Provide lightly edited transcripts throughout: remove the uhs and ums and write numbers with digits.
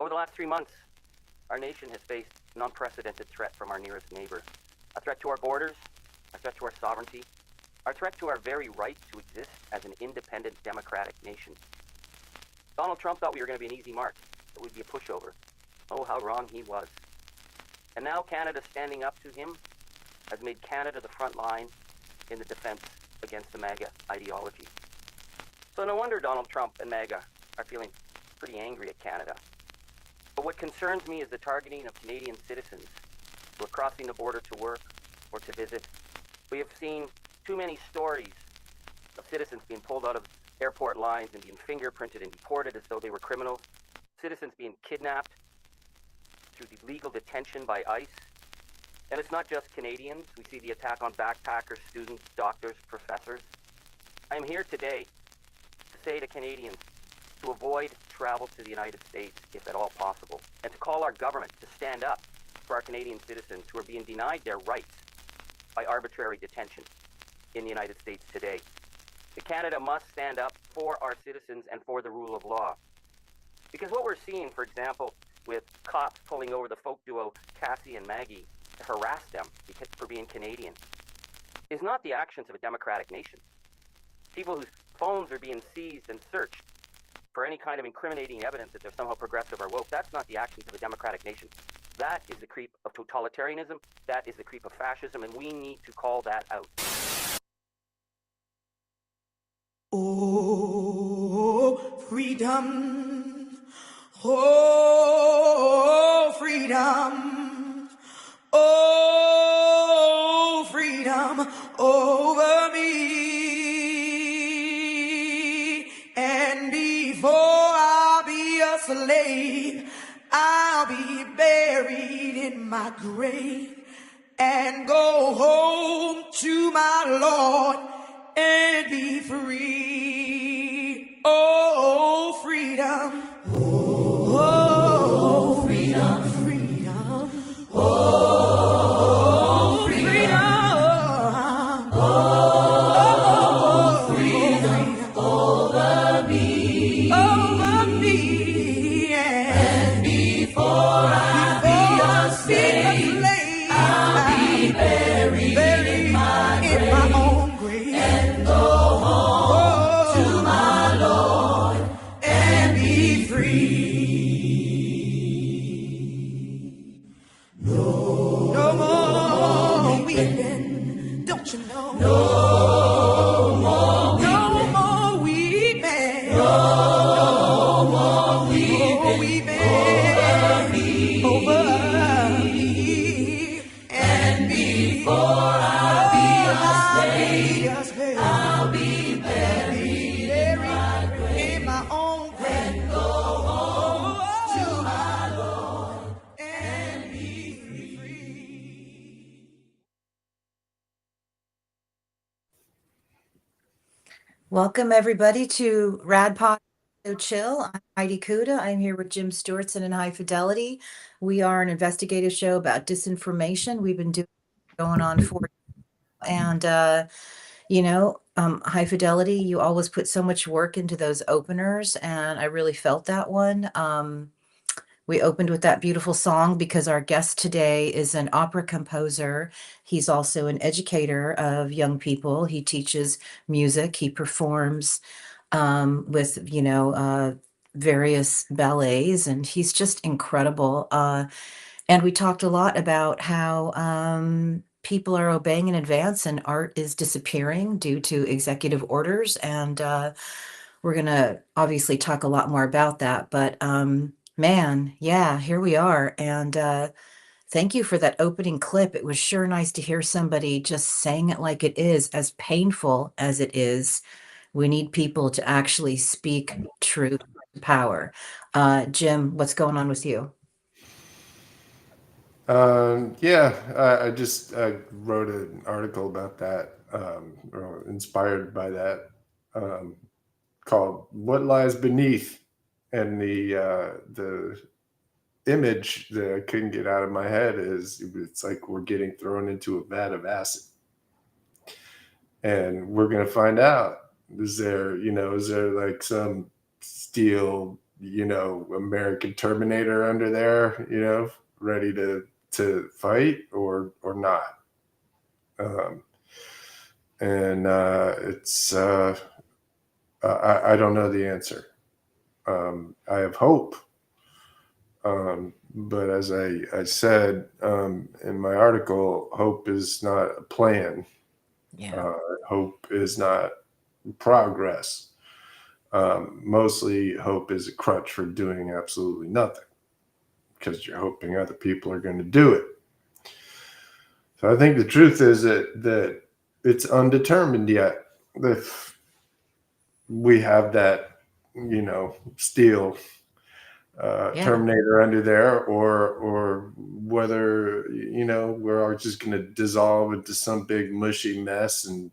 Over the last 3 months, our nation has faced an unprecedented threat from our nearest neighbor. A threat to our borders, a threat to our sovereignty, a threat to our very right to exist as an independent democratic nation. Donald Trump thought we were going to be an easy mark, that we'd be a pushover. Oh, how wrong he was. And now Canada standing up to him has made Canada the front line in the defense against the MAGA ideology. So no wonder Donald Trump and MAGA are feeling pretty angry at Canada. But what concerns me is the targeting of Canadian citizens who are crossing the border to work or to visit. We have seen too many stories of citizens being pulled out of airport lines and being fingerprinted and deported as though they were criminals. Citizens being kidnapped through illegal detention by ICE. And it's not just Canadians. We see the attack on backpackers, students, doctors, professors. I am here today to say to Canadians to avoid travel to the United States if at all possible, and to call our government to stand up for our Canadian citizens who are being denied their rights by arbitrary detention in the United States today. Canada must stand up for our citizens and for the rule of law. Because what we're seeing, for example, with cops pulling over the folk duo Cassie and Maggie to harass them for being Canadian, is not the actions of a democratic nation. People whose phones are being seized and searched for any kind of incriminating evidence that they're somehow progressive or woke, that's not the actions of a democratic nation. That is the creep of totalitarianism, that is the creep of fascism, and we need to call that out. Oh, freedom. Oh, freedom. Oh, freedom over me. And before I'll be a slave, I'll be buried in my grave and go home to my Lord and be free. Oh, freedom. Oh, freedom. Freedom. Oh, freedom. Oh, freedom over me. Over me. And before I be a slave, I'll be buried in my own grave. And go home to my Lord and be free. No more weeping, don't you know? No more weeping. No more weeping over me. And before I be a slave, I'll be buried in my own grave. And go home to my Lord and be free. Welcome everybody to Rad Pod So Chill. I'm Heidi Kuda. I'm here with Jim Stewartson and High Fidelity. We are an investigative show about disinformation. We've been going on for, and High Fidelity, you always put so much work into those openers, and I really felt that one. We opened with that beautiful song because our guest today is an opera composer. He's also an educator of young people. He teaches music. He performs with, various ballets, and he's just incredible. And we talked a lot about how people are obeying in advance and art is disappearing due to executive orders. And we're going to obviously talk a lot more about that. But man, yeah, here we are. And thank you for that opening clip. It was sure nice to hear somebody just saying it like it is, as painful as it is. We need people to actually speak truth to power. Jim, what's going on with you? I just wrote an article about that, or inspired by that, called "What Lies Beneath," and the image that I couldn't get out of my head is it's like we're getting thrown into a vat of acid, and we're gonna find out. Is there like some steel, American Terminator under there, ready to fight or not. And it's I don't know the answer. I have hope. But as I said in my article, hope is not a plan. Yeah. Hope is not progress. Mostly hope is a crutch for doing absolutely nothing because you're hoping other people are going to do it. So I think the truth is that it's undetermined yet if we have that, steel Yeah. Terminator under there, or whether we're all just going to dissolve into some big mushy mess and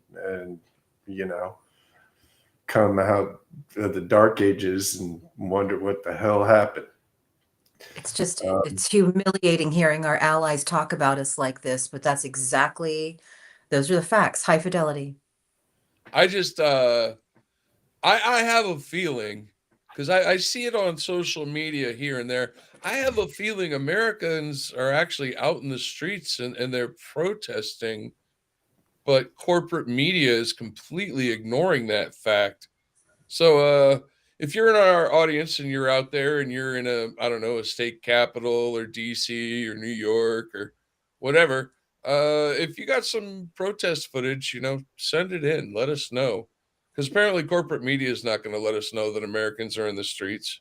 come out of the dark ages and wonder what the hell happened. It's just, it's humiliating hearing our allies talk about us like this, but those are the facts. High fidelity. I just, I have a feeling, because I see it on social media here and there. I have a feeling Americans are actually out in the streets and they're protesting, but corporate media is completely ignoring that fact. So if you're in our audience and you're out there and you're in I don't know, a state capital or DC or New York or whatever, if you got some protest footage, send it in. Let us know. Because apparently corporate media is not going to let us know that Americans are in the streets.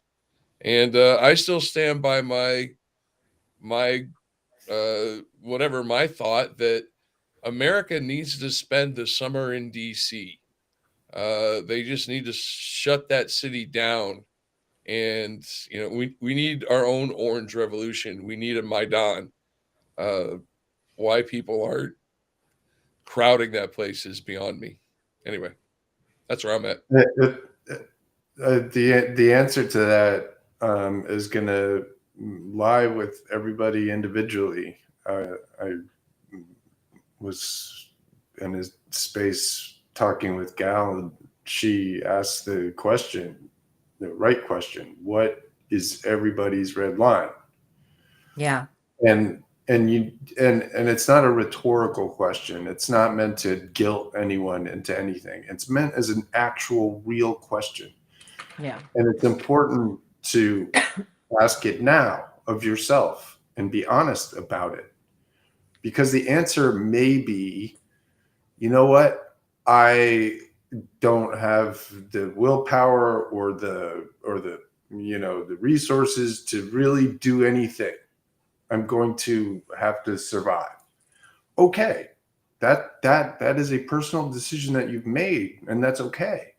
And I still stand by my whatever my thought that America needs to spend the summer in DC. They just need to shut that city down. And we need our own orange revolution. We need a Maidan. Why people aren't crowding that place is beyond me. Anyway, that's where I'm at. The answer to that is going to lie with everybody individually. I was in a space talking with Gal, and she asked the right question: what is everybody's red line? Yeah. And it's not a rhetorical question. It's not meant to guilt anyone into anything. It's meant as an actual real question. Yeah. And it's important to ask it now of yourself and be honest about it. Because the answer may be, you know what? I don't have the willpower or the the resources to really do anything. I'm going to have to survive. Okay. That is a personal decision that you've made, and that's okay.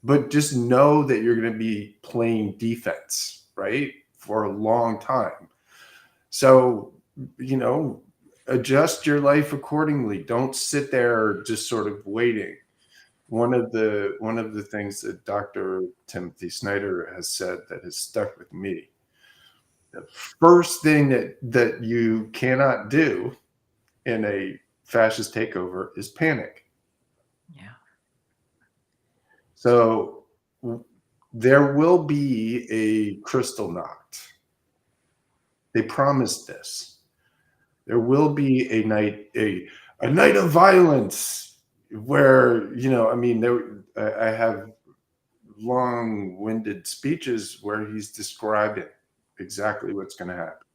But just know that you're going to be playing defense, right? For a long time. So, adjust your life accordingly. Don't sit there just sort of waiting. One of the things that Dr. Timothy Snyder has said that has stuck with me: the first thing that you cannot do in a fascist takeover is panic. Yeah. So there will be a Kristallnacht. They promised this. There will be a night of violence where I have long-winded speeches where he's describing exactly what's going to happen.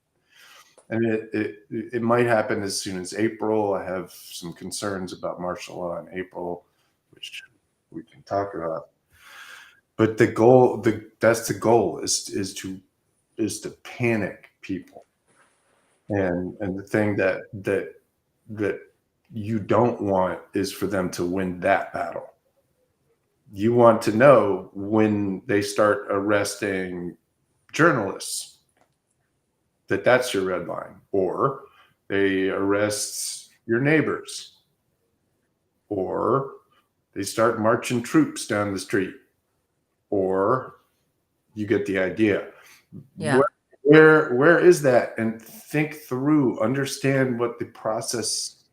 And it might happen as soon as April. I have some concerns about martial law in April, which we can talk about. But the goal, that's the goal, is to panic people. And the thing that you don't want is for them to win that battle. You want to know when they start arresting journalists that's your red line, or they arrest your neighbors, or they start marching troops down the street, or you get the idea. Yeah. Where is that? And think through, understand what the process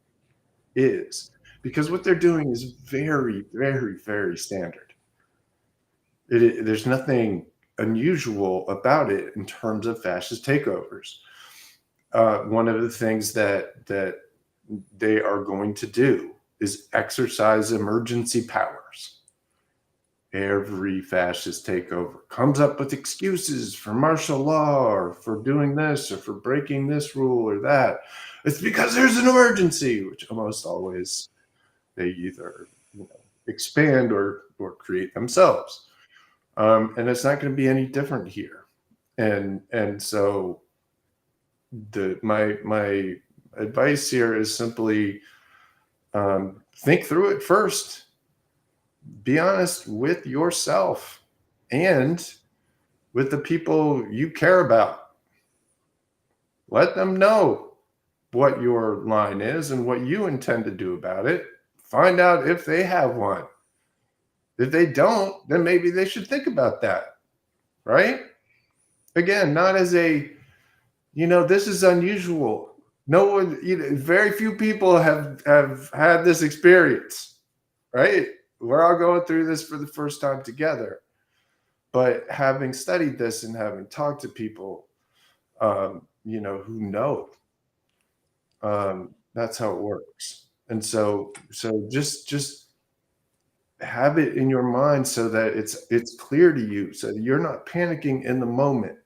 is, because what they're doing is very, very, very standard. There's nothing unusual about it in terms of fascist takeovers. One of the things that they are going to do is exercise emergency powers. Every fascist takeover comes up with excuses for martial law or for doing this or for breaking this rule or that. It's because there's an emergency, which almost always they either expand or create themselves. And it's not going to be any different here. And so my advice here is simply think through it first. Be honest with yourself and with the people you care about. Let them know what your line is and what you intend to do about it. Find out if they have one. If they don't, then maybe they should think about that, right? Again, not as a, this is unusual. No one, very few people have had this experience, right? We're all going through this for the first time together. But having studied this and having talked to people, who know, that's how it works. And so just have it in your mind so that it's clear to you, so that you're not panicking in the moment.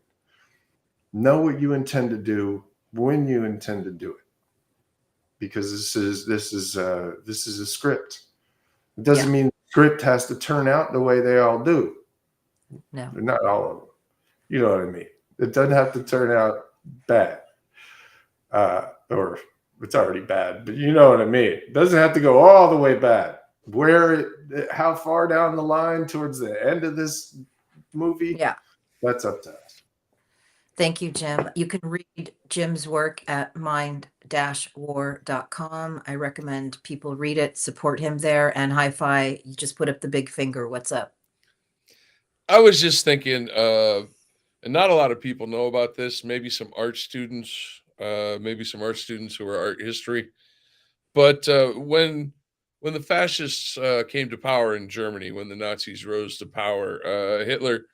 Know what you intend to do when you intend to do it, because this is a script. It doesn't mean the script has to turn out the way they all do. No, not all of them. You know what I mean? It doesn't have to turn out bad, or it's already bad. But you know what I mean? It doesn't have to go all the way bad. How far down the line towards the end of this movie? yeah. That's up to us. Thank you, Jim. You can read Jim's work at mind-war.com. I recommend people read it, support him there. And Hi-Fi, you just put up the big finger. What's up? I was just thinking, and not a lot of people know about this. Maybe some art students, who are art history. But when the fascists came to power in Germany, when the Nazis rose to power, Hitler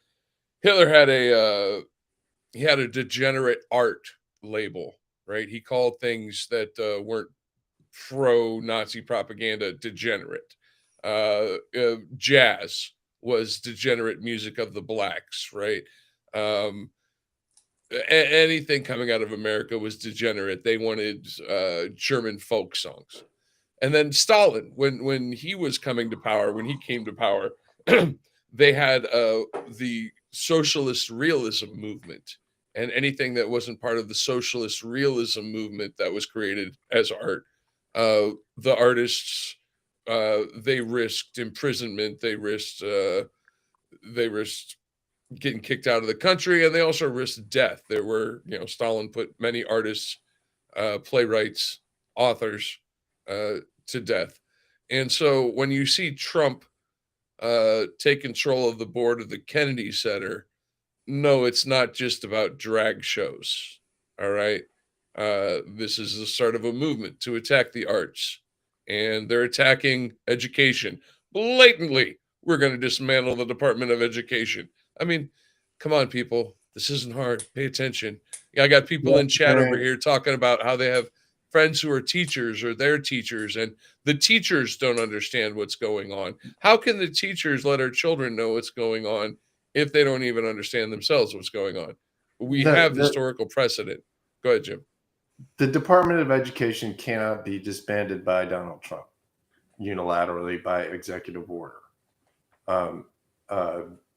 had a degenerate art label, right? He called things that weren't pro-Nazi propaganda degenerate. Jazz was degenerate music of the blacks, right? Anything coming out of America was degenerate. They wanted German folk songs. And then Stalin, when he was coming to power, when he came to power, they had the socialist realism movement, and anything that wasn't part of the socialist realism movement that was created as art, the artists, they risked imprisonment, they risked getting kicked out of the country, and they also risked death. There were, Stalin put many artists, playwrights, authors to death. And so when you see Trump take control of the board of the Kennedy Center, no, it's not just about drag shows. All right. This is the start of a movement to attack the arts, and they're attacking education blatantly. We're going to dismantle the Department of Education. I mean, come on, people. This isn't hard. Pay attention. I got people in chat over here talking about how they have friends who are teachers or their teachers, and the teachers don't understand what's going on. How can the teachers let our children know what's going on if they don't even understand themselves what's going on? We have historical precedent. Go ahead, Jim. The Department of Education cannot be disbanded by Donald Trump unilaterally by executive order.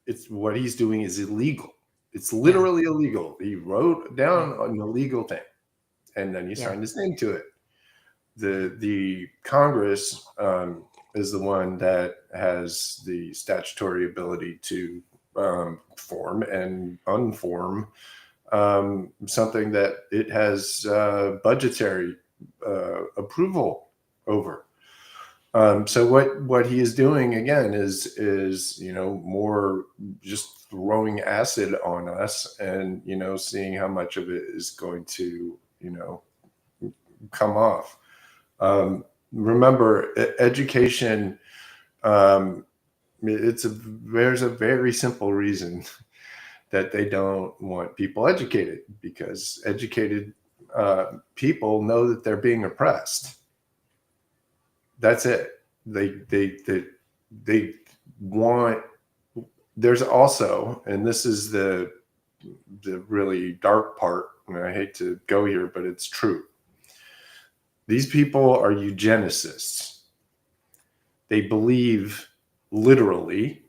It's what he's doing is illegal. It's literally illegal. He wrote down an illegal thing, and then he signed his name to it. The Congress is the one that has the statutory ability to form and unform something that it has budgetary approval over. So what he is doing again is more just throwing acid on us, and seeing how much of it is going to come off. Remember, education. There's a very simple reason that they don't want people educated, because educated people know that they're being oppressed. That's it. They want. There's also, and this is the really dark part, and I hate to go here, but it's true. These people are eugenicists. They believe literally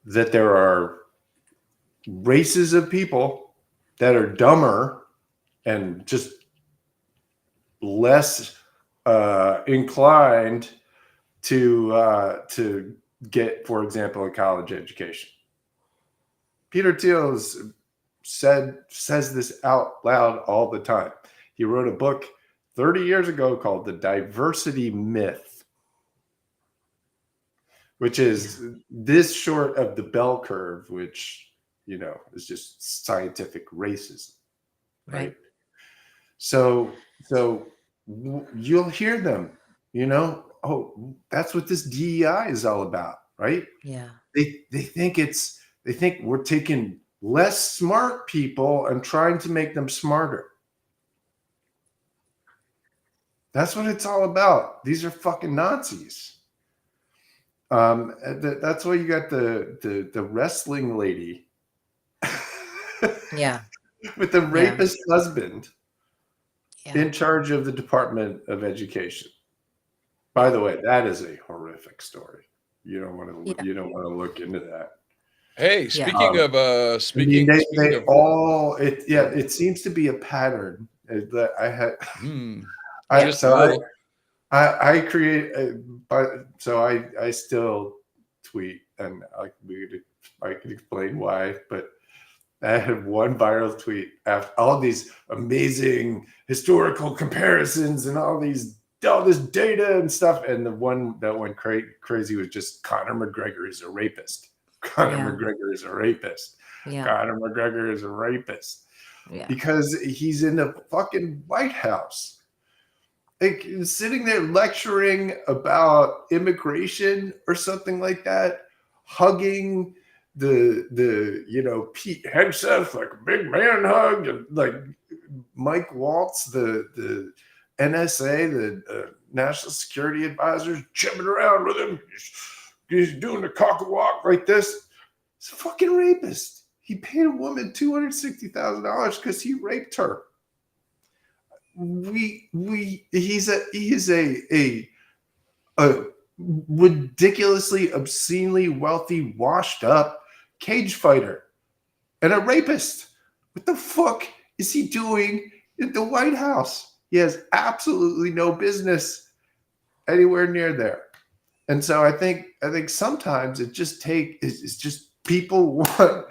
that there are races of people that are dumber and just less inclined to get, for example, a college education. Peter Thiel says this out loud all the time. He wrote a book 30 years ago called The Diversity Myth, which is this short of the bell curve, which, you know, is just scientific racism, right? So you'll hear them, you know, oh, that's what this DEI is all about, right? Yeah. They think we're taking less smart people and trying to make them smarter. That's what it's all about. These are fucking Nazis. That's why you got the wrestling lady Yeah. with the rapist husband Yeah. in charge of the Department of Education. By the way, that is a horrific story. You don't want to look into that. Hey, speaking of it seems to be a pattern that I had. Just a little. I create, so I still tweet, and I could explain why, but I had one viral tweet after all these amazing historical comparisons and all this data and stuff, and the one that went crazy was just Conor McGregor is a rapist. Conor McGregor is a rapist. Yeah. Conor McGregor is a rapist. Yeah. Because he's in the fucking White House, like sitting there lecturing about immigration or something like that, hugging the Pete Hegseth, like a big man hug, and like Mike Waltz, the NSA, the National Security Advisor, jumping around with him. He's doing the cock and walk like this. He's a fucking rapist. He paid a woman $260,000 because he raped her. He is a ridiculously, obscenely wealthy, washed up cage fighter and a rapist. What the fuck is he doing at the White House? He has absolutely no business anywhere near there. And so I think sometimes it's just people want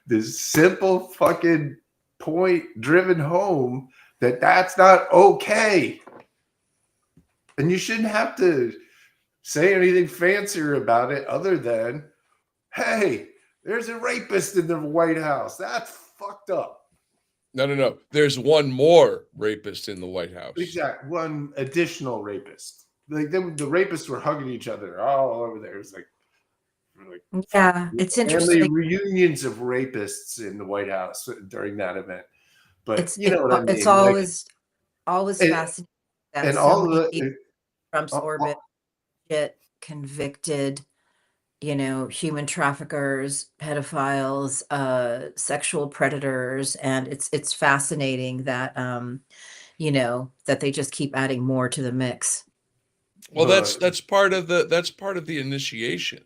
this simple fucking point driven home that that's not okay. And you shouldn't have to say anything fancier about it other than, hey, there's a rapist in the White House. That's fucked up. No. There's one more rapist in the White House. Exactly. One additional rapist. Like the rapists were hugging each other all over there. It was like yeah, it's interesting. Family reunions of rapists in the White House during that event. But It's what I mean. It's always fascinating that and so all many the people in Trump's orbit get convicted, human traffickers, pedophiles, sexual predators, and it's fascinating that that they just keep adding more to the mix. Well, that's part of the initiation.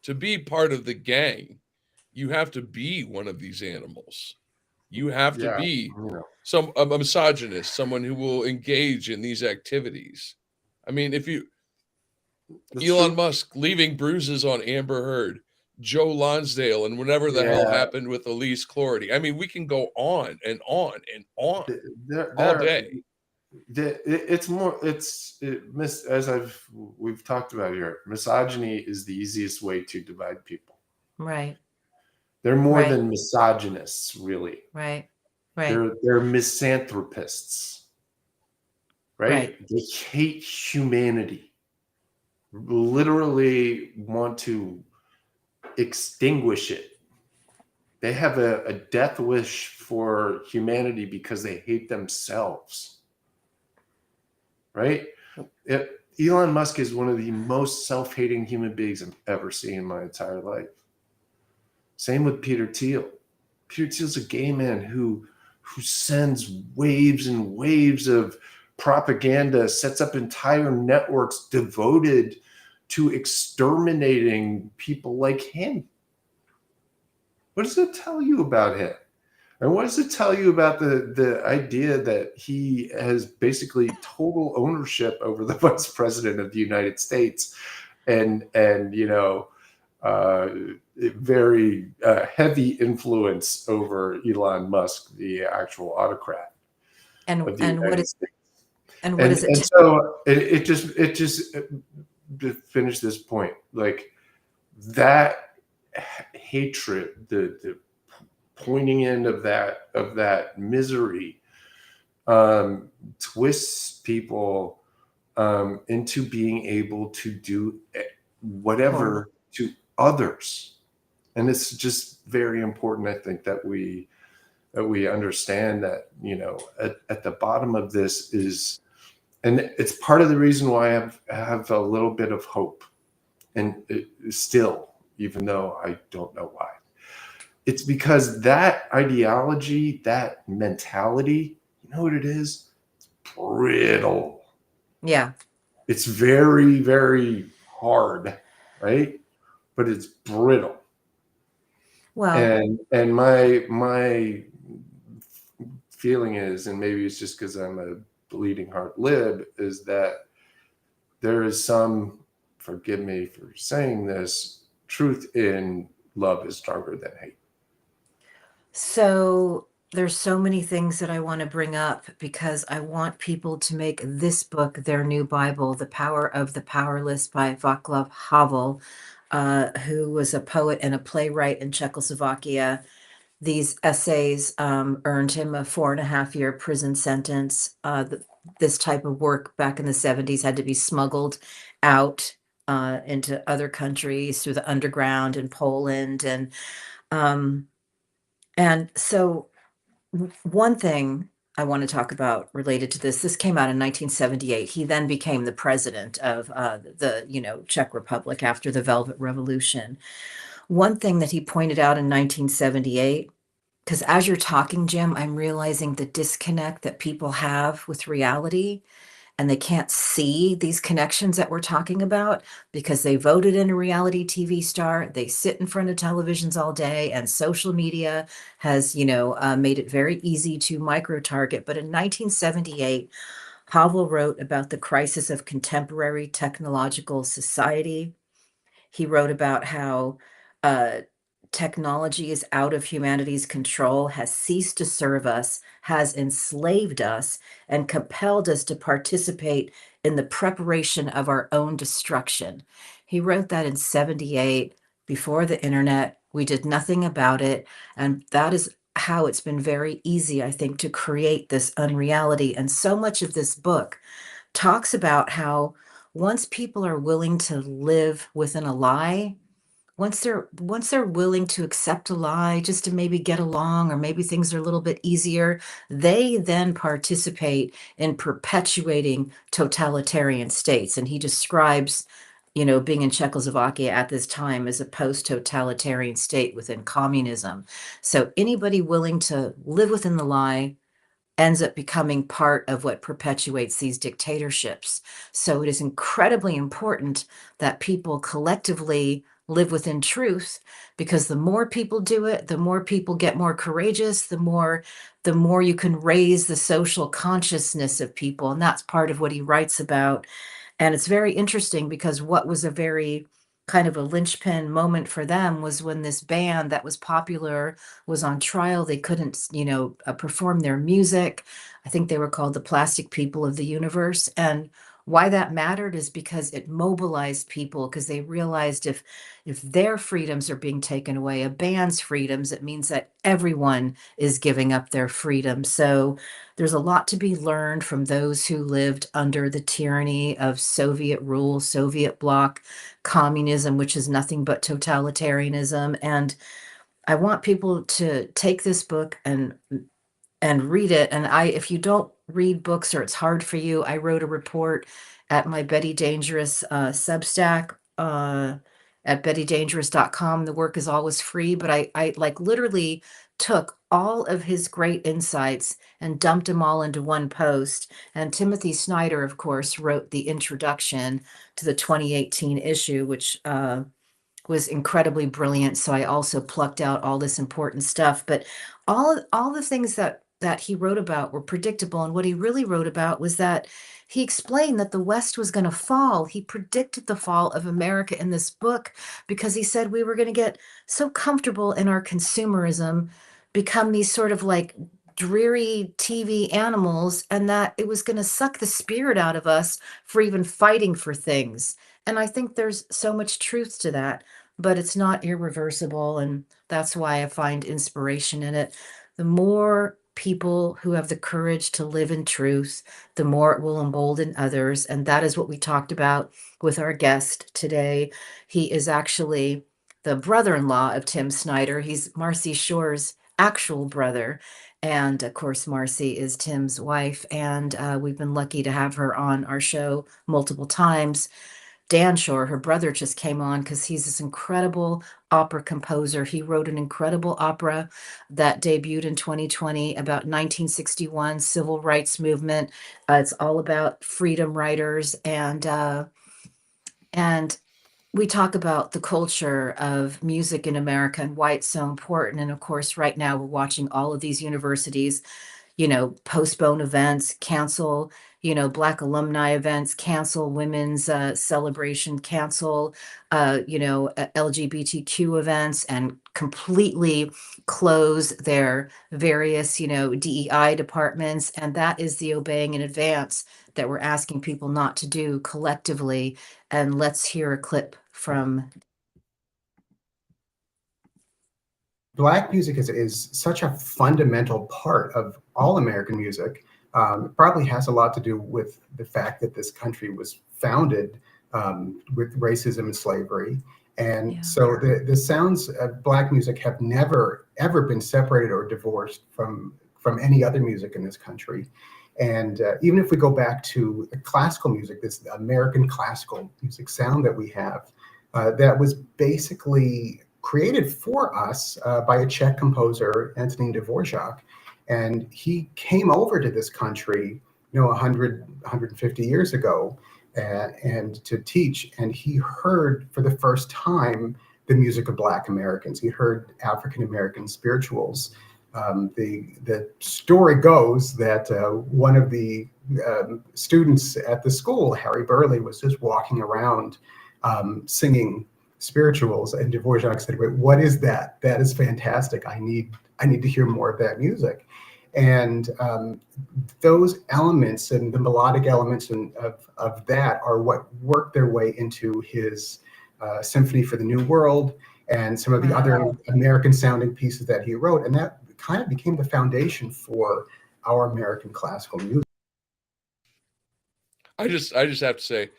To be part of the gang, you have to be one of these animals. You have to be a misogynist, someone who will engage in these activities. I mean, Elon Musk leaving bruises on Amber Heard, Joe Lonsdale, and whatever the hell happened with Elise Cordy. I mean, we can go on and on and on all day. We've talked about here, misogyny is the easiest way to divide people. Right. They're more than misogynists, really. Right. They're misanthropists. Right? They hate humanity. Literally want to extinguish it. They have a death wish for humanity because they hate themselves, right? Elon Musk is one of the most self-hating human beings I've ever seen in my entire life. Same with Peter Thiel. Peter Thiel's a gay man who sends waves and waves of propaganda, sets up entire networks devoted to exterminating people like him. What does it tell you about him? And what does it tell you about the idea that he has basically total ownership over the vice president of the United States and very heavy influence over Elon Musk, the actual autocrat of the United States. And what is it? And so it just to finish this point, like that hatred, the pointing end of that misery, twists people into being able to do whatever to others. And it's just very important, I think, that we understand that, at the bottom of this is, and it's part of the reason why I have a little bit of hope, and still, even though I don't know why. It's because that ideology, that mentality, you know what it is? It's brittle. Yeah. It's very, very hard, right? But it's brittle. Well, and my feeling is, and maybe it's just because I'm a bleeding heart lib, is that there is some, forgive me for saying this, truth in love is stronger than hate. so there's so many things that I want to bring up because I want people to make this book their new Bible, The Power of the Powerless by Václav Havel, who was a poet and a playwright in Czechoslovakia. These essays earned him a 4.5-year prison sentence. This type of work back in the 70s had to be smuggled out into other countries through the underground in Poland. And so one thing I want to talk about related to this came out in 1978. He then became the president of the Czech Republic after the Velvet Revolution. One thing that he pointed out in 1978, because as you're talking, Jim, I'm realizing the disconnect that people have with reality, and they can't see these connections that we're talking about because they voted in a reality TV star. They sit in front of televisions all day, and social media has, made it very easy to micro-target. But in 1978, Havel wrote about the crisis of contemporary technological society. He wrote about how uh, technology is out of humanity's control, has ceased to serve us, has enslaved us, and compelled us to participate in the preparation of our own destruction. He wrote that in 78, before the internet. We did nothing about it. And that is how it's been very easy, I think, to create this unreality. And so much of this book talks about how once people are willing to live within a lie, once they're willing to accept a lie just to maybe get along, or maybe things are a little bit easier, they then participate in perpetuating totalitarian states. And he describes, being in Czechoslovakia at this time as a post-totalitarian state within communism. So anybody willing to live within the lie ends up becoming part of what perpetuates these dictatorships. So it is incredibly important that people collectively live within truth, because the more people do it, the more people get more courageous, the more you can raise the social consciousness of people. And that's part of what he writes about. And it's very interesting because what was a very kind of a linchpin moment for them was when this band that was popular was on trial. They couldn't, perform their music. I think they were called the Plastic People of the Universe. And why that mattered is because it mobilized people, because they realized if their freedoms are being taken away, a band's freedoms, it means that everyone is giving up their freedom. So there's a lot to be learned from those who lived under the tyranny of Soviet rule, Soviet bloc, communism, which is nothing but totalitarianism. And I want people to take this book and read it. And if you don't read books or it's hard for you, I wrote a report at my Betty Dangerous Substack at bettydangerous.com. The work is always free, but I like literally took all of his great insights and dumped them all into one post. And Timothy Snyder, of course, wrote the introduction to the 2018 issue, which was incredibly brilliant. So I also plucked out all this important stuff. But all the things that he wrote about were predictable. And what he really wrote about was that he explained that the West was going to fall. He predicted the fall of America in this book because he said we were going to get so comfortable in our consumerism, become these sort of like dreary TV animals, and that it was going to suck the spirit out of us for even fighting for things. And I think there's so much truth to that, but it's not irreversible. And that's why I find inspiration in it. The more people who have the courage to live in truth, the more it will embolden others. And that is what we talked about with our guest today. He is actually the brother-in-law of Tim Snyder. He's Marcy Shore's actual brother. And of course, Marcy is Tim's wife. And we've been lucky to have her on our show multiple times. Dan Shore, her brother, just came on because he's this incredible opera composer. He wrote an incredible opera that debuted in 2020 about 1961 civil rights movement. It's all about freedom writers, and we talk about the culture of music in America and why it's so important. And of course, right now we're watching all of these universities, postpone events, cancel, Black alumni events, cancel women's celebration, cancel, LGBTQ events, and completely close their various, DEI departments. And that is the obeying in advance that we're asking people not to do collectively. And let's hear a clip from. Black music is such a fundamental part of all American music. It probably has a lot to do with the fact that this country was founded with racism and slavery. And so the sounds of Black music have never, ever been separated or divorced from any other music in this country. And even if we go back to classical music, this American classical music sound that we have, that was basically created for us by a Czech composer, Antonín Dvořák. And he came over to this country, 150 years ago, and to teach. And he heard for the first time the music of Black Americans. He heard African American spirituals. The story goes that one of the students at the school, Harry Burley, was just walking around singing spirituals, and Dvořák said, "Wait, what is that? That is fantastic. I need to hear more of that music." And those elements and the melodic elements of that are what work their way into his Symphony for the New World and some of the other American sounding pieces that he wrote. And that kind of became the foundation for our American classical music. I just have to say,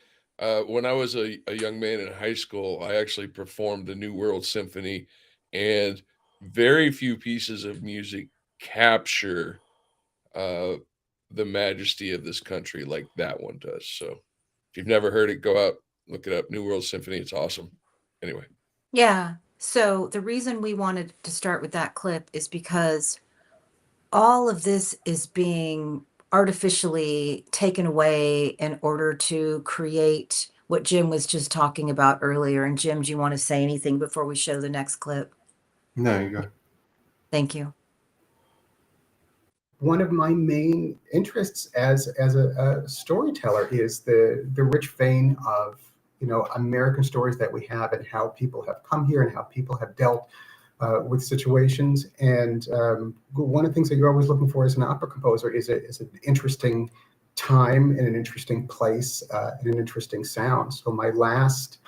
when I was a young man in high school, I actually performed the New World Symphony, and very few pieces of music capture the majesty of this country like that one does. So if you've never heard it, go out, look it up. New World Symphony. It's awesome. Anyway. Yeah. So the reason we wanted to start with that clip is because all of this is being artificially taken away in order to create what Jim was just talking about earlier. And Jim, do you want to say anything before we show the next clip? No, you go. Thank you. One of my main interests as a storyteller is the rich vein of American stories that we have, and how people have come here and how people have dealt with situations. And one of the things that you're always looking for as an opera composer is an interesting time and an interesting place and an interesting sound. So my last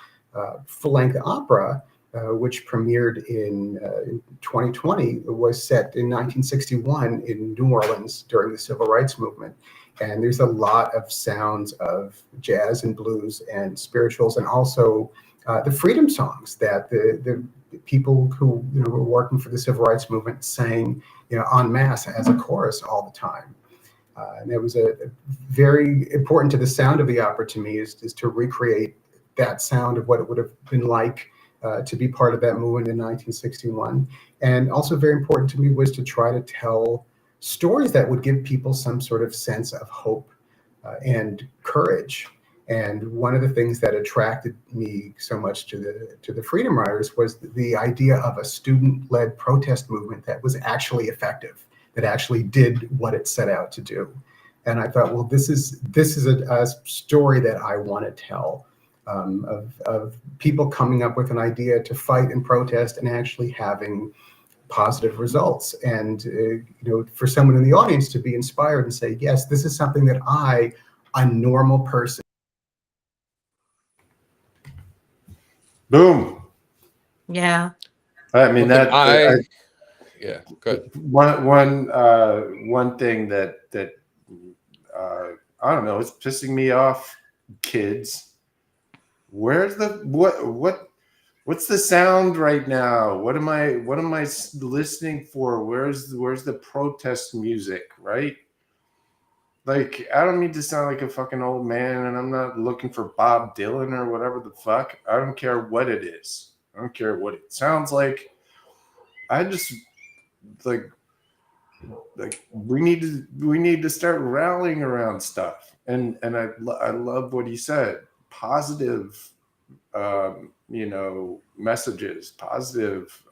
full-length opera, which premiered in 2020, was set in 1961 in New Orleans during the Civil Rights Movement. And there's a lot of sounds of jazz and blues and spirituals, and also the freedom songs that people who were working for the civil rights movement sang en masse as a chorus all the time. And it was a very important to the sound of the opera to me is to recreate that sound of what it would have been like to be part of that movement in 1961. And also very important to me was to try to tell stories that would give people some sort of sense of hope and courage. And one of the things that attracted me so much to the Freedom Riders was the idea of a student-led protest movement that was actually effective, that actually did what it set out to do. And I thought, well, this is a story that I want to tell, of people coming up with an idea to fight and protest and actually having positive results. And for someone in the audience to be inspired and say, yes, this is something that a normal person. Boom. Yeah. I mean, yeah, good. One thing that I don't know, it's pissing me off, kids. Where's the what's the sound right now? What am I listening for? Where's the protest music, right? Like, I don't mean to sound like a fucking old man, and I'm not looking for Bob Dylan or whatever the fuck. I don't care what it is. I don't care what it sounds like. I just like we need to start rallying around stuff. And I love what he said. Positive, messages, positive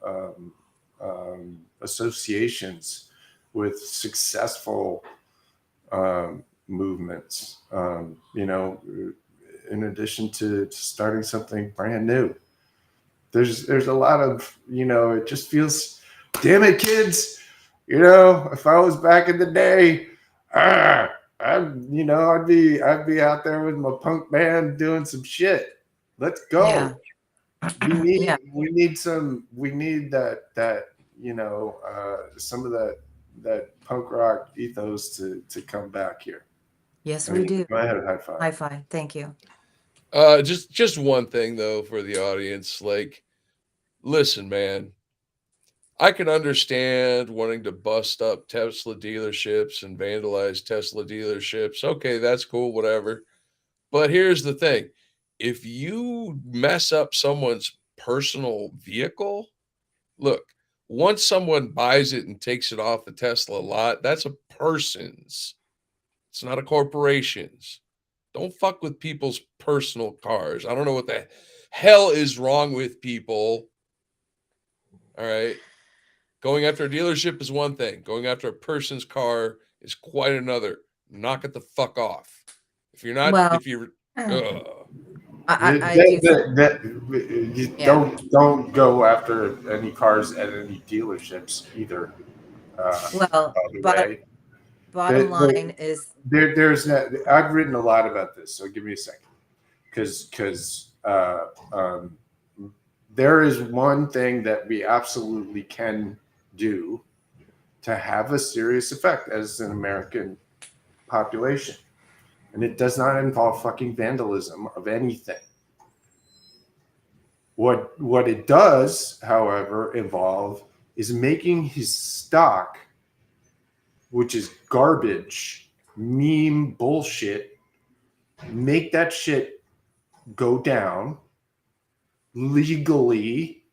associations with successful movements, in addition to starting something brand new. There's a lot of, it just feels, damn it, kids, if I was back in the day, I'd be out there with my punk band doing some shit. Let's go. Yeah. We need Yeah. we need some that some of that punk rock ethos to come back here. Yes, we do. Go ahead, high five. High five. Thank you. Just one thing though for the audience, like, listen, man, I can understand wanting to bust up Tesla dealerships and vandalize Tesla dealerships. Okay, that's cool, whatever. But here's the thing. If you mess up someone's personal vehicle, look, once someone buys it and takes it off the Tesla lot, that's a person's. It's not a corporation's. Don't fuck with people's personal cars. I don't know what the hell is wrong with people. All right. Going after a dealership is one thing. Going after a person's car is quite another. Knock it the fuck off. If you're not, Well, if you're, I do. Don't go after any cars at any dealerships either. Well, Way. bottom line is There's I've written a lot about this, so give me a second, because there is one thing that we absolutely can do to have a serious effect as an American population, and it does not involve fucking vandalism of anything. What it does, however, involve is making his stock, which is garbage, meme bullshit, make that shit go down legally.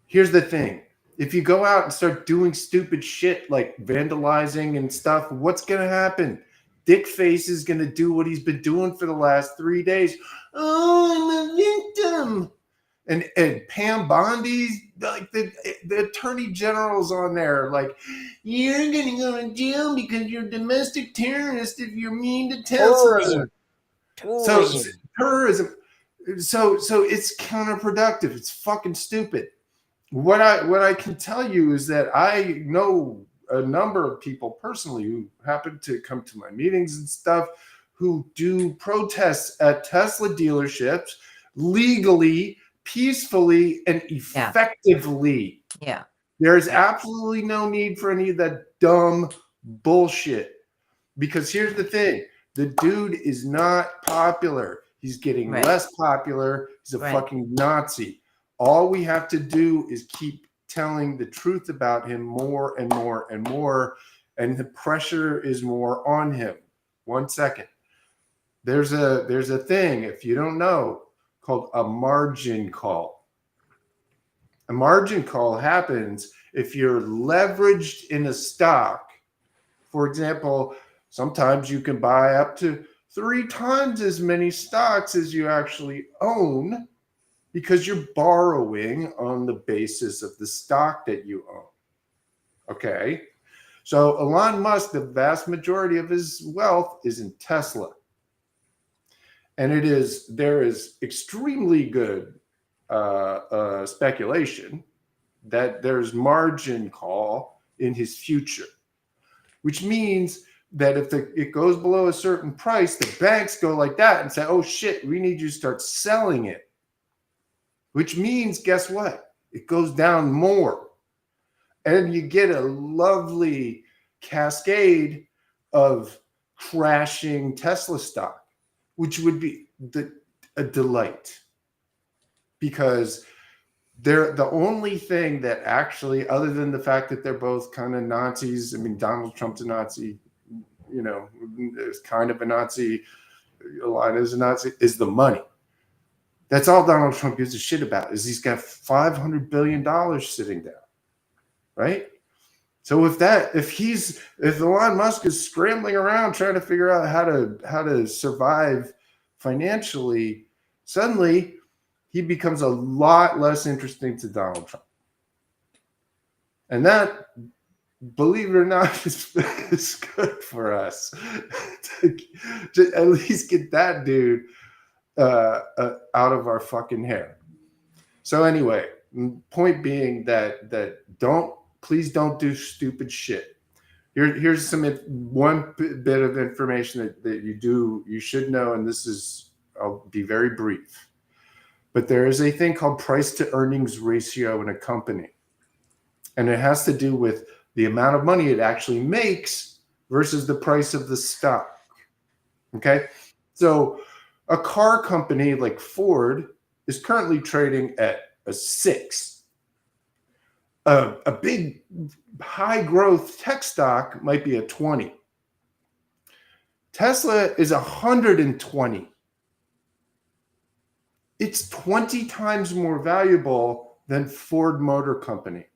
Here's the thing. If you go out and start doing stupid shit like vandalizing and stuff, what's going to happen? Dickface is going to do what he's been doing for the last 3 days. Oh, I'm a victim. And Pam Bondi, like the attorney general's on there, like, you're going to go to jail because you're a domestic terrorist if you're mean to Tesla. Terrorism. So it's counterproductive. It's fucking stupid. What I can tell you is that I know a number of people personally who happen to come to my meetings and stuff who do protests at Tesla dealerships legally, peacefully, and effectively. Yeah. There's absolutely no need for any of that dumb bullshit. Because here's the thing. The dude is not popular. He's getting less popular. He's a fucking Nazi. All we have to do is keep telling the truth about him more and more and more, and the pressure is more on him. 1 second. There's a thing, if you don't know, called a margin call. A margin call happens if you're leveraged in a stock. For example, sometimes you can buy up to 3 times as many stocks as you actually own because you're borrowing on the basis of the stock that you own. Okay? So Elon Musk, the vast majority of his wealth is in Tesla. And there is extremely good speculation that there's margin call in his future, which means that if it goes below a certain price, the banks go like that and say, oh shit, we need you to start selling it. Which means, guess what? It goes down more. And you get a lovely cascade of crashing Tesla stock, which would be a delight. Because they're the only thing that actually, other than the fact that they're both kind of Nazis, I mean, Donald Trump's a Nazi, you know, is kind of a Nazi, Elon is a Nazi, is the money. That's all Donald Trump gives a shit about, is he's got $500 billion sitting there, right? So if Elon Musk is scrambling around trying to figure out how to survive financially, suddenly he becomes a lot less interesting to Donald Trump. And that, believe it or not, is good for us to at least get that dude out of our fucking hair. So anyway, point being that please don't do stupid shit. Here's one bit of information that you should know, and I'll be very brief. But there is a thing called price to earnings ratio in a company. And it has to do with the amount of money it actually makes versus the price of the stock. Okay? So a car company like Ford is currently trading at a 6. A big high growth tech stock might be a 20. Tesla is 120. It's 20 times more valuable than Ford Motor Company.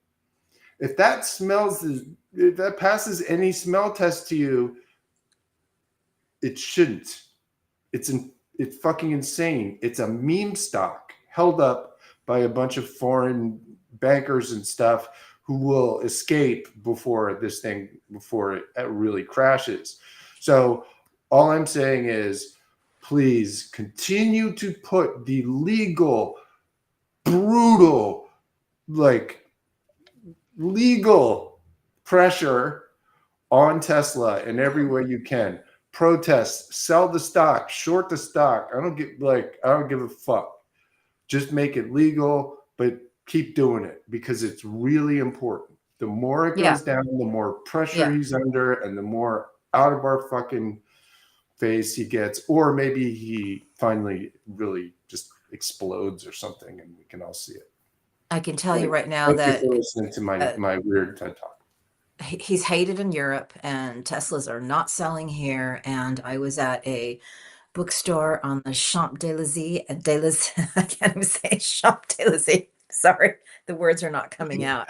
If that passes any smell test to you, it shouldn't. It's fucking insane. It's a meme stock held up by a bunch of foreign bankers and stuff who will escape before it really crashes. So all I'm saying is, please continue to put the legal, brutal, legal pressure on Tesla in every way you can. Protest, sell the stock, short the stock. I don't give a fuck. Just make it legal, but keep doing it because it's really important. The more it goes down, the more pressure he's under, and the more out of our fucking face he gets, or maybe he finally really just explodes or something, and we can all see it. I can tell you right now that Thank you for listening to my weird TED Talk. He's hated in Europe, and Teslas are not selling here. And I was at a bookstore on the Champs-Élysées. I can't even say Champs-Élysées. Sorry, the words are not coming out.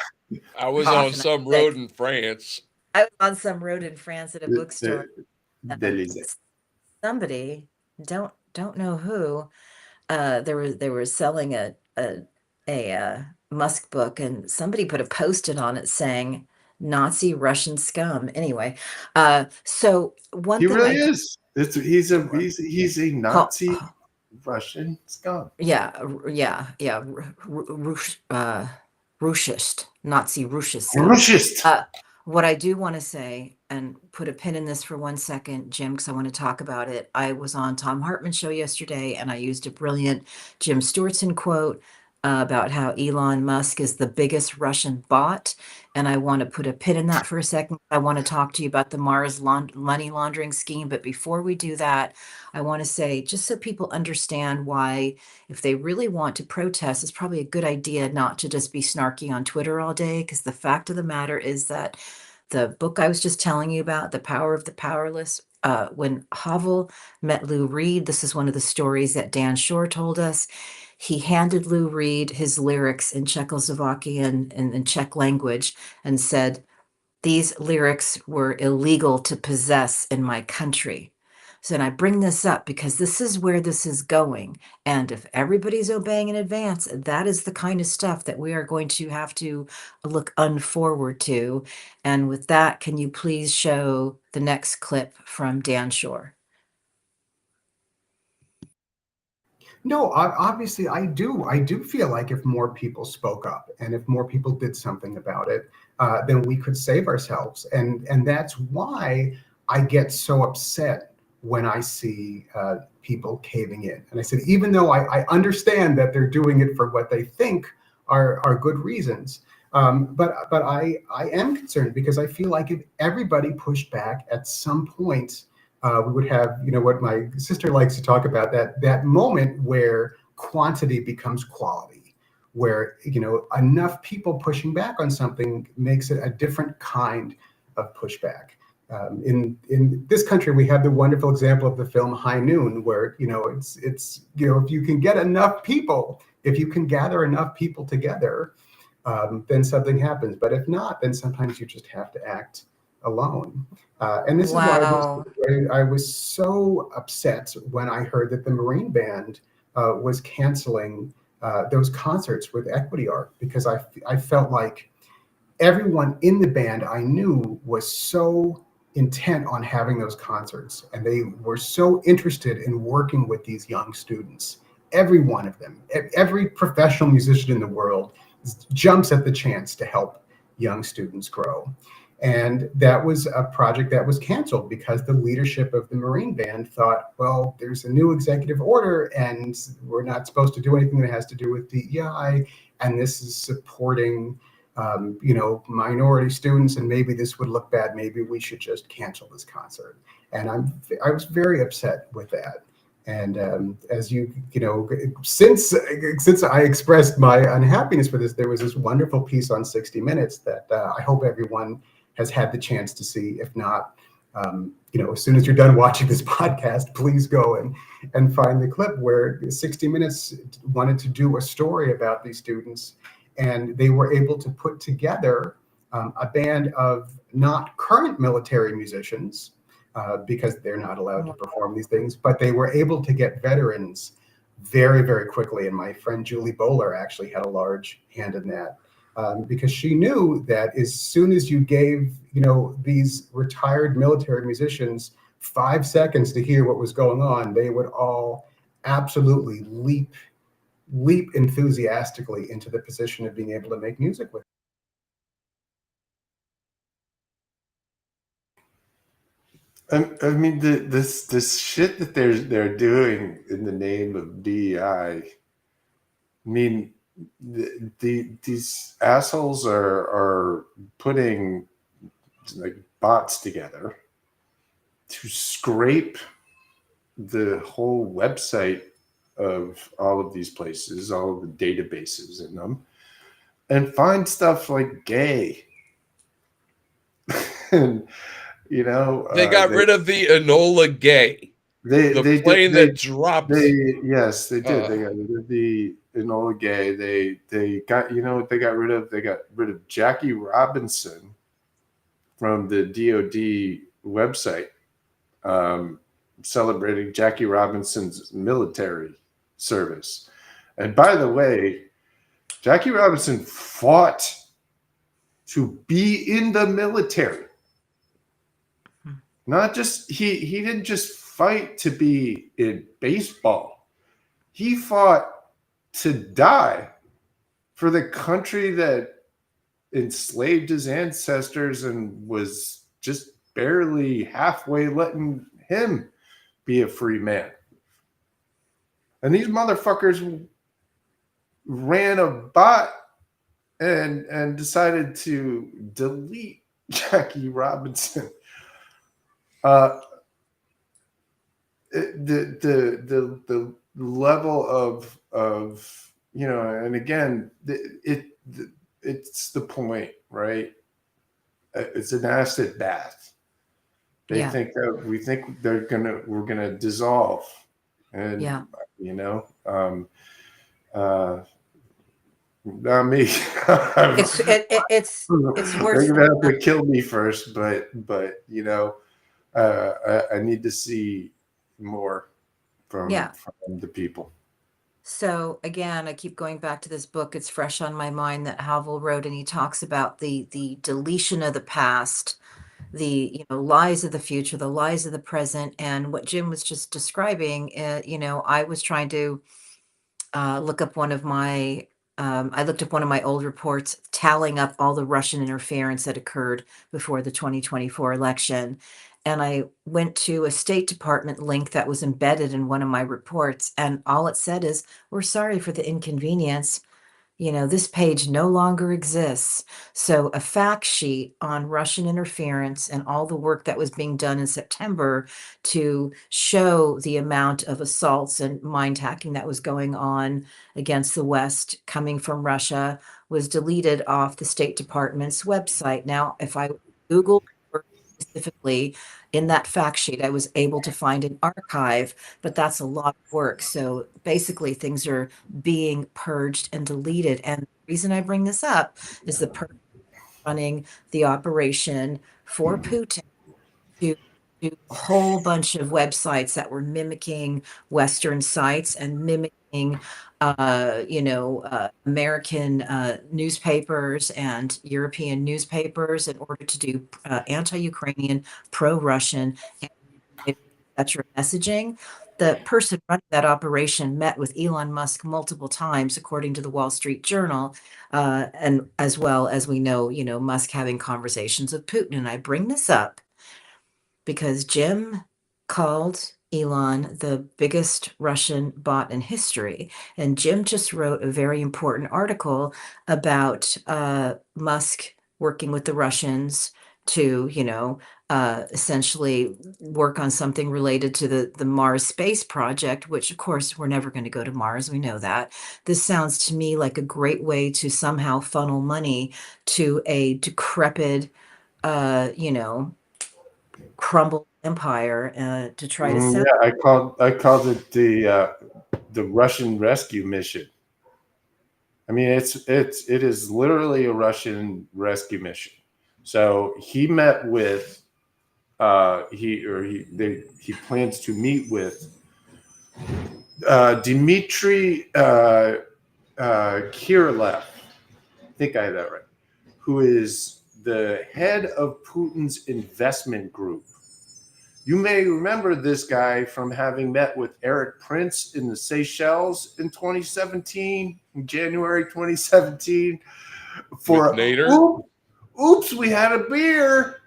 I was on some road in France. I was on some road in France at a bookstore. Somebody, don't know who, they were selling a Musk book, and somebody put a Post-it on it saying Nazi Russian scum. Anyway, so one he thing really is. He's a Nazi Russian scum. Yeah, Russist, Nazi Russist. Russist. What I do want to say, and put a pin in this for 1 second, Jim, because I want to talk about it. I was on Tom Hartman's show yesterday, and I used a brilliant Jim Stewartson quote. about how Elon Musk is the biggest Russian bot. And I want to put a pin in that for a second. I want to talk to you about the Mars money laundering scheme. But before we do that, I want to say, just so people understand why, if they really want to protest, it's probably a good idea not to just be snarky on Twitter all day. Because the fact of the matter is that the book I was just telling you about, The Power of the Powerless, when Havel met Lou Reed, this is one of the stories that Dan Shore told us. He handed Lou Reed his lyrics in Czechoslovakian and in Czech language and said, these lyrics were illegal to possess in my country. So, and I bring this up because this is where this is going. And if everybody's obeying in advance, that is the kind of stuff that we are going to have to look unforward to. And with that, can you please show the next clip from Dan Shore? No, obviously I do. I do feel like if more people spoke up and if more people did something about it, then we could save ourselves. And that's why I get so upset when I see people caving in. And I said, even though I understand that they're doing it for what they think are good reasons, but I am concerned because I feel like if everybody pushed back at some point, we would have, what my sister likes to talk about, that moment where quantity becomes quality, where, enough people pushing back on something makes it a different kind of pushback. In this country, we have the wonderful example of the film High Noon, where, it's if you can get enough people, if you can gather enough people together, then something happens. But if not, then sometimes you just have to act alone. And this is why Wow. I was so upset when I heard that the Marine Band was canceling those concerts with Equity Art, because I felt like everyone in the band I knew was so intent on having those concerts, and they were so interested in working with these young students. Every one of them, every professional musician in the world jumps at the chance to help young students grow. And that was a project that was canceled because the leadership of the Marine Band thought, well, there's a new executive order and we're not supposed to do anything that has to do with DEI. And this is supporting, minority students, and maybe this would look bad. Maybe we should just cancel this concert. And I was very upset with that. And as since I expressed my unhappiness with this, there was this wonderful piece on 60 Minutes that I hope everyone has had the chance to see. If not, as soon as you're done watching this podcast, please go and find the clip where 60 Minutes wanted to do a story about these students, and they were able to put together a band of not current military musicians, because they're not allowed to perform these things, but they were able to get veterans very, very quickly. And my friend Julie Bowler actually had a large hand in that, because she knew that as soon as you gave, these retired military musicians 5 seconds to hear what was going on, they would all absolutely leap enthusiastically into the position of being able to make music with. I mean, this shit that they're doing in the name of DEI. I mean, these assholes are putting like bots together to scrape the whole website of all of these places, all of the databases in them, and find stuff like gay. And they got rid of the Enola Gay. The plane that dropped. Yes, they did. They got rid of the Enola Gay. They got what they got rid of? They got rid of Jackie Robinson from the DoD website, celebrating Jackie Robinson's military service. And by the way, Jackie Robinson fought to be in the military. Not just he didn't just fight to be in baseball. He fought to die for the country that enslaved his ancestors and was just barely halfway letting him be a free man. And these motherfuckers ran a bot and decided to delete Jackie Robinson. The level of and again, it's the point, right? It's an acid bath. They Yeah. think that we're gonna dissolve, and Yeah. Uh, not me. It's They're worth gonna have to kill me first, but I need to see more yeah. from the people. So again, I keep going back to this book. It's fresh on my mind that Havel wrote, and he talks about the deletion of the past, the lies of the future, the lies of the present, and what Jim was just describing. I was trying to look up one of my I looked up one of my old reports tallying up all the Russian interference that occurred before the 2024 election. And I went to a State Department link that was embedded in one of my reports. And all it said is, we're sorry for the inconvenience. This page no longer exists. So a fact sheet on Russian interference and all the work that was being done in September to show the amount of assaults and mind hacking that was going on against the West coming from Russia was deleted off the State Department's website. Now, if I Googled specifically in that fact sheet, I was able to find an archive, but that's a lot of work. So basically, things are being purged and deleted. And the reason I bring this up is the person running the operation for Putin to do a whole bunch of websites that were mimicking Western sites and mimicking, American newspapers and European newspapers in order to do anti-Ukrainian, pro-Russian, etc. messaging. The person running that operation met with Elon Musk multiple times, according to the Wall Street Journal, and as well as we know, Musk having conversations with Putin. And I bring this up because Jim called Elon the biggest Russian bot in history. And Jim just wrote a very important article about Musk working with the Russians to, essentially work on something related to the Mars space project, which of course we're never going to go to Mars. We know that. This sounds to me like a great way to somehow funnel money to a decrepit, crumbled empire to try to sell. Yeah, I called it the Russian rescue mission. I mean, it is literally a Russian rescue mission. So he met with he plans to meet with Dmitry Kirilov. I think I have that right. Who is the head of Putin's investment group. You may remember this guy from having met with Eric Prince in the Seychelles in 2017, in January 2017. For oops, we had a beer.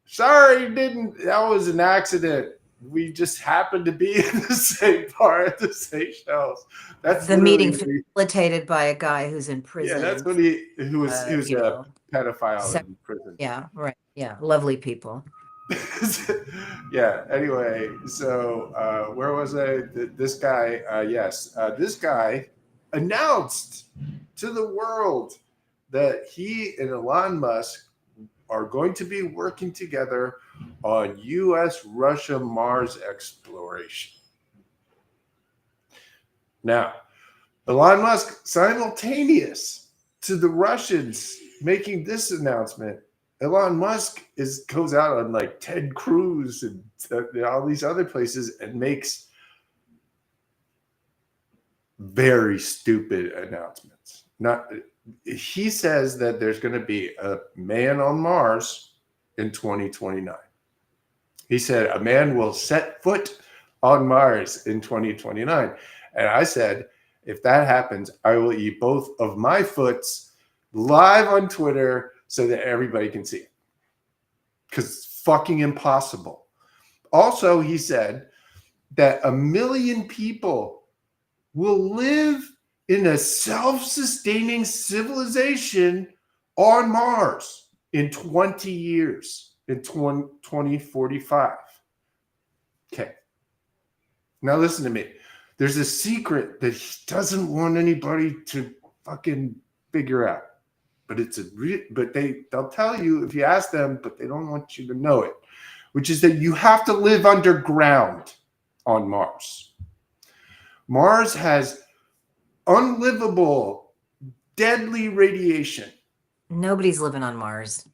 Sorry, that was an accident. We just happened to be in the same bar at the Seychelles. That's the meeting facilitated by a guy who's in prison. Yeah, that's what who was a pedophile in prison. Yeah, right. Yeah, lovely people. Yeah. Anyway, so where was I? This guy, this guy announced to the world that he and Elon Musk are going to be working together on U.S.-Russia Mars exploration. Now, Elon Musk, simultaneous to the Russians making this announcement, Elon Musk goes out on like Ted Cruz and all these other places and makes very stupid announcements. He says that there's going to be a man on Mars in 2029. He said a man will set foot on Mars in 2029. And I said, if that happens, I will eat both of my foots live on Twitter so that everybody can see it. Because it's fucking impossible. Also, he said that 1 million people will live in a self-sustaining civilization on Mars in 20 years, in 2045. Okay. Now listen to me. There's a secret that he doesn't want anybody to fucking figure out. But they'll tell you if you ask them, but they don't want you to know it, which is that you have to live underground on Mars. Mars has unlivable, deadly radiation. Nobody's living on Mars.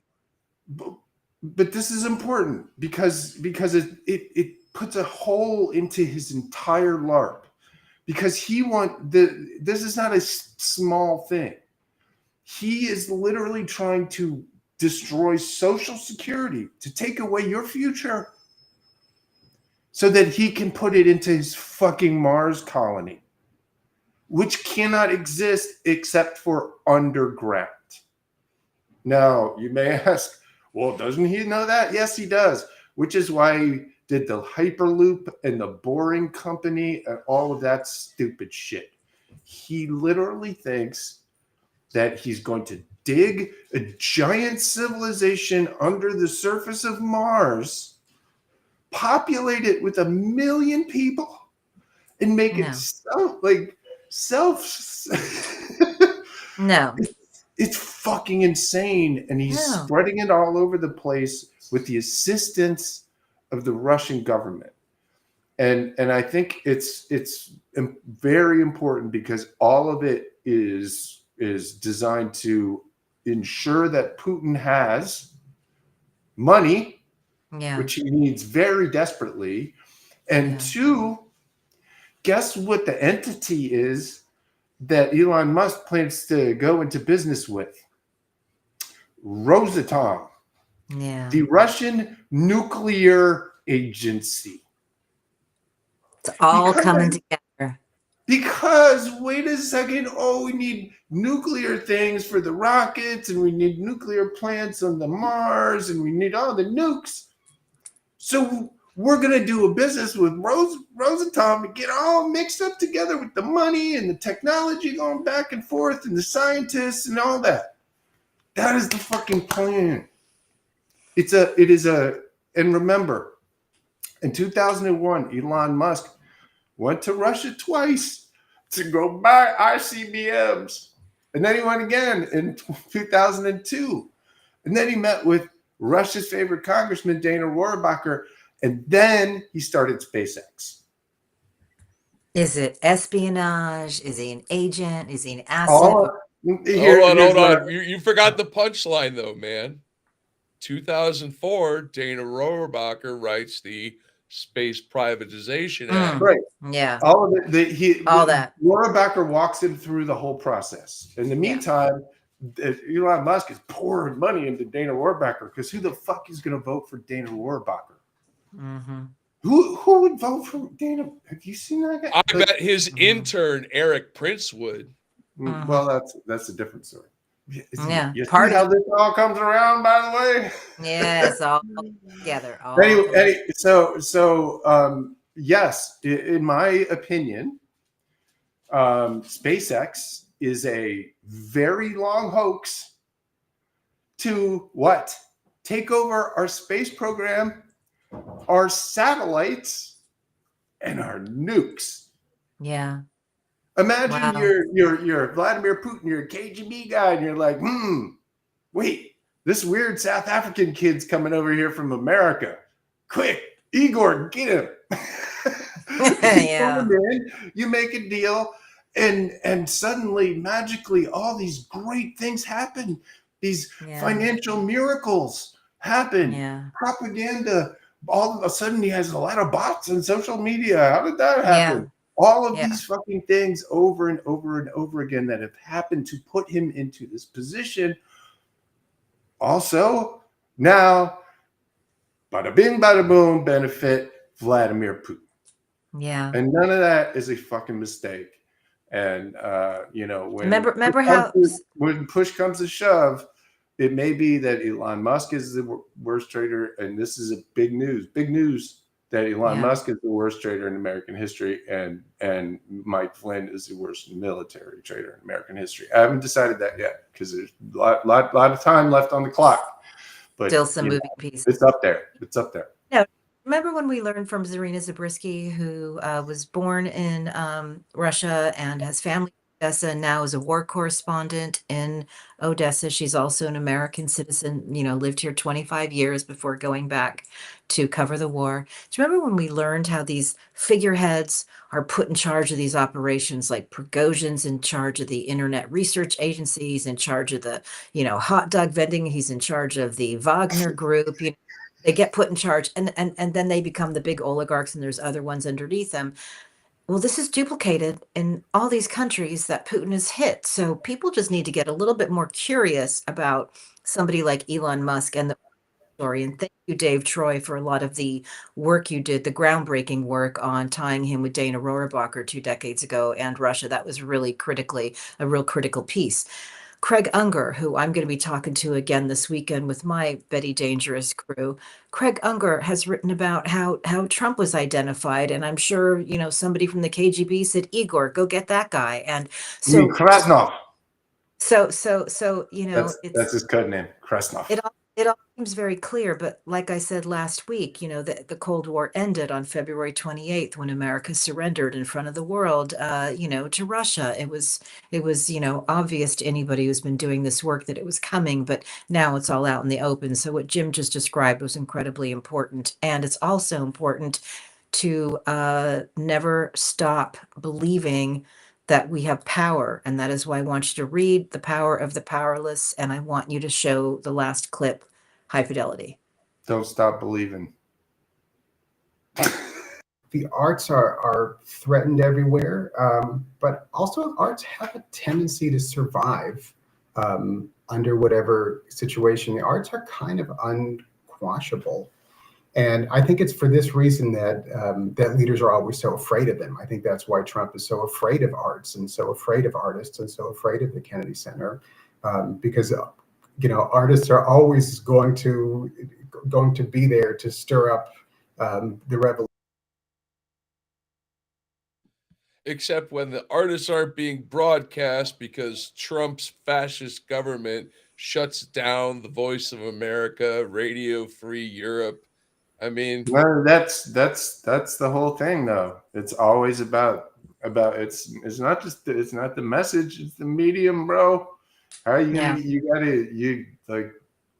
But this is important because it puts a hole into his entire LARP, because this is not a small thing. He is literally trying to destroy Social Security, to take away your future so that he can put it into his fucking Mars colony, which cannot exist except for underground. Now, you may ask, well, doesn't he know that? Yes, he does, which is why he did the Hyperloop and the Boring Company and all of that stupid shit. He literally thinks that he's going to dig a giant civilization under the surface of Mars, populate it with 1 million people, and make it No. It's fucking insane, and he's spreading it all over the place with the assistance of the Russian government. And I think it's very important, because all of it is designed to ensure that Putin has money, which he needs very desperately. And two, guess what the entity is that Elon Musk plans to go into business with? Rosatom, the Russian nuclear agency. It's all coming together. Because, wait a second, we need nuclear things for the rockets, and we need nuclear plants on the Mars, and we need all the nukes. So we're going to do a business with Rosatom to get all mixed up together with the money and the technology going back and forth and the scientists and all that. That is the fucking plan. And remember, in 2001, Elon Musk went to Russia twice to go buy ICBMs. And then he went again in 2002. And then he met with Russia's favorite congressman, Dana Rohrabacher. And then he started SpaceX. Is it espionage? Is he an agent? Is he an asset? Hold on. You forgot the punchline, though, man. 2004, Dana Rohrabacher writes the Space Privatization Act. Right. Yeah. All of it. All that. Rohrabacher walks him through the whole process. In the meantime, Elon Musk is pouring money into Dana Rohrabacher, because who the fuck is going to vote for Dana Rohrabacher? Mm-hmm. Who would vote for Dana? Have you seen that guy? I bet his intern, Eric Prince, would. Well, that's a different story. You see how this all comes around, by the way? Yes, all together. Yes, in my opinion, SpaceX is a very long hoax to what? Take over our space program, our satellites, and our nukes. Yeah. Imagine you're Vladimir Putin, you're a KGB guy, and you're like, wait, this weird South African kid's coming over here from America. Quick, Igor, get him. You make a deal, and suddenly, magically, all these great things happen. These financial miracles happen. Propaganda. All of a sudden, he has a lot of bots on social media. How did that happen? All of these fucking things over and over and over again that have happened to put him into this position. Also, now, bada bing, bada boom, benefit Vladimir Putin. Yeah. And none of that is a fucking mistake. And, when when push comes to shove, it may be that Elon Musk is the worst trader. And this is a big news. that Elon Yeah. Musk is the worst traitor in American history, and Mike Flynn is the worst military traitor in American history. I haven't decided that yet because there's a lot of time left on the clock. But Still some moving pieces. it's up there. It's up there. No, remember when we learned from Zarina Zabriskie, who was born in Russia and has family in Odessa and now is a war correspondent in Odessa. She's also an American citizen, lived here 25 years before going back to cover the war. Do you remember when we learned how these figureheads are put in charge of these operations, like Prigozhin's in charge of the Internet Research Agency, he's in charge of the, hot dog vending, he's in charge of the Wagner Group, they get put in charge and then they become the big oligarchs and there's other ones underneath them. Well, this is duplicated in all these countries that Putin has hit. So people just need to get a little bit more curious about somebody like Elon Musk and the story. And thank you, Dave Troy, for a lot of the work you did, the groundbreaking work on tying him with Dana Rohrabacher 2 decades ago and Russia. That was really a real critical piece. Craig Unger, who I'm going to be talking to again this weekend with my Betty Dangerous crew. Craig Unger has written about how Trump was identified, and I'm sure somebody from the KGB said, "Igor, go get that guy." And so Krasnov. That's his code name, Krasnov. It all seems very clear, but like I said last week, the Cold War ended on February 28th when America surrendered in front of the world, to Russia. It was, obvious to anybody who's been doing this work that it was coming, but now it's all out in the open. So what Jim just described was incredibly important. And it's also important to never stop believing that we have power. And that is why I want you to read The Power of the Powerless. And I want you to show the last clip, high fidelity. Don't stop believing. The arts are threatened everywhere, but also arts have a tendency to survive under whatever situation. The arts are kind of unquashable. And I think it's for this reason that leaders are always so afraid of them. I think that's why Trump is so afraid of arts and so afraid of artists and so afraid of the Kennedy Center, because artists are always going to be there to stir up the revolution. Except when the artists aren't being broadcast because Trump's fascist government shuts down the Voice of America, Radio Free Europe. I mean, well, that's the whole thing, though. It's always about it's not the message, it's the medium, bro. How are you gonna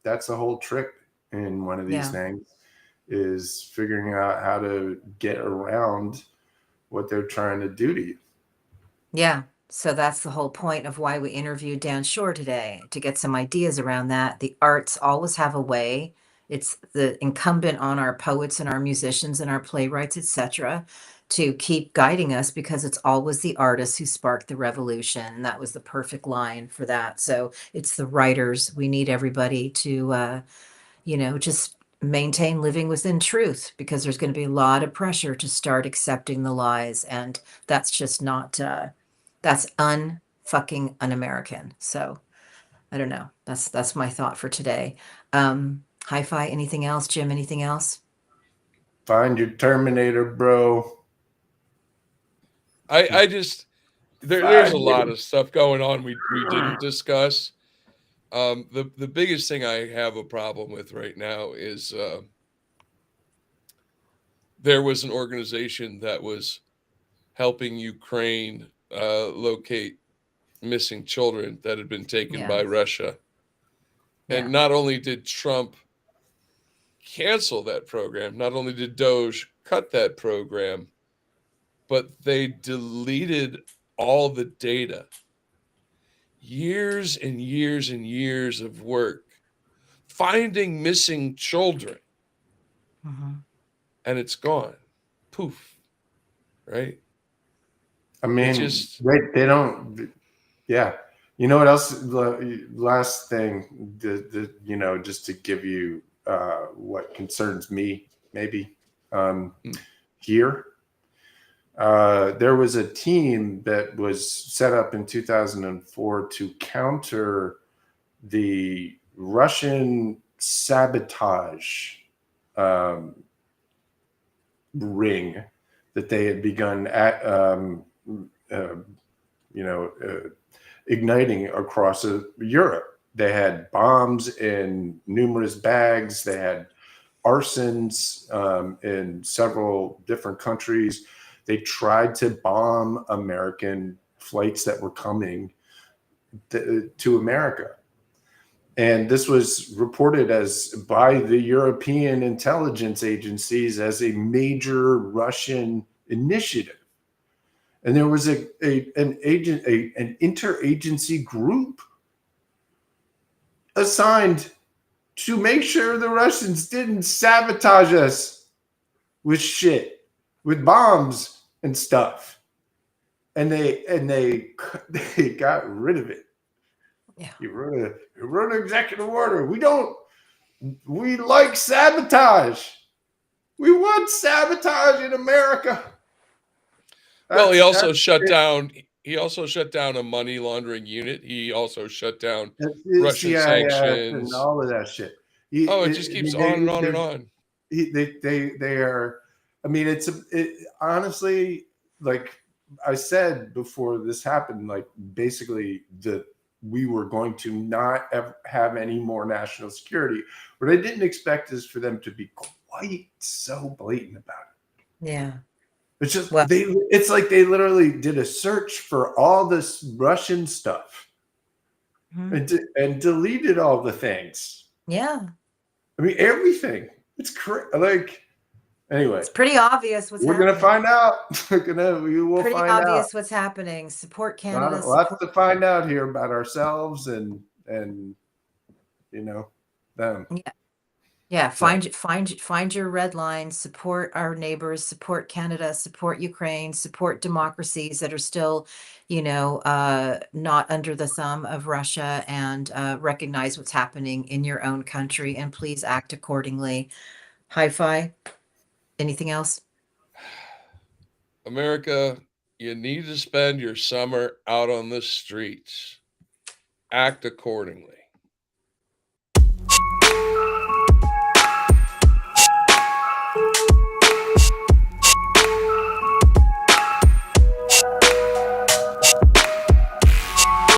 that's the whole trick in one of these things, is figuring out how to get around what they're trying to do to you. Yeah. So that's the whole point of why we interviewed Dan Shore today, to get some ideas around that. The arts always have a way. It's the incumbent on our poets and our musicians and our playwrights, etc., to keep guiding us, because it's always the artists who sparked the revolution. And that was the perfect line for that. So it's the writers. We need everybody to, just maintain living within truth, because there's going to be a lot of pressure to start accepting the lies. And that's just not, that's unfucking un-American. So I don't know. That's my thought for today. Hi-Fi, anything else? Jim, anything else? Find your Terminator, bro. I just there's a lot of stuff going on we didn't discuss. The biggest thing I have a problem with right now is there was an organization that was helping Ukraine locate missing children that had been taken by Russia. And not only did Trump cancel that program, not only did Doge cut that program, but they deleted all the data. Years and years and years of work finding missing children. And it's gone. Poof. Right? I mean, they don't. Yeah. You know what else? Last thing, just to give you what concerns me, maybe here. There was a team that was set up in 2004 to counter the Russian sabotage ring that they had begun at, igniting across Europe. They had bombs in numerous bags. They had arsons in several different countries. They tried to bomb American flights that were coming to America. And this was reported as by the European intelligence agencies as a major Russian initiative. And there was an interagency group assigned to make sure the Russians didn't sabotage us with shit, with bombs and stuff. And they got rid of it. Yeah. You wrote an executive order. We like sabotage. We want sabotage in America. Well, he also shut down a money laundering unit. He also shut down Russian CIF and sanctions. all of that shit. It just keeps on and on and on. They are. I mean, honestly, like I said before this happened, like basically we were going to not have any more national security. What I didn't expect is for them to be quite so blatant about it. Yeah. It's just it's like they literally did a search for all this Russian stuff and deleted all the things. Yeah. I mean, everything. It's like, anyway. It's pretty obvious what's happening. We're going to find out. We will pretty find out. Pretty obvious what's happening. Support Canada. Lots to find out here about ourselves and them. Yeah. Yeah, find your red lines, support our neighbors, support Canada, support Ukraine, support democracies that are still, not under the thumb of Russia, and recognize what's happening in your own country, and please act accordingly. Hi-Fi, anything else? America, you need to spend your summer out on the streets. Act accordingly.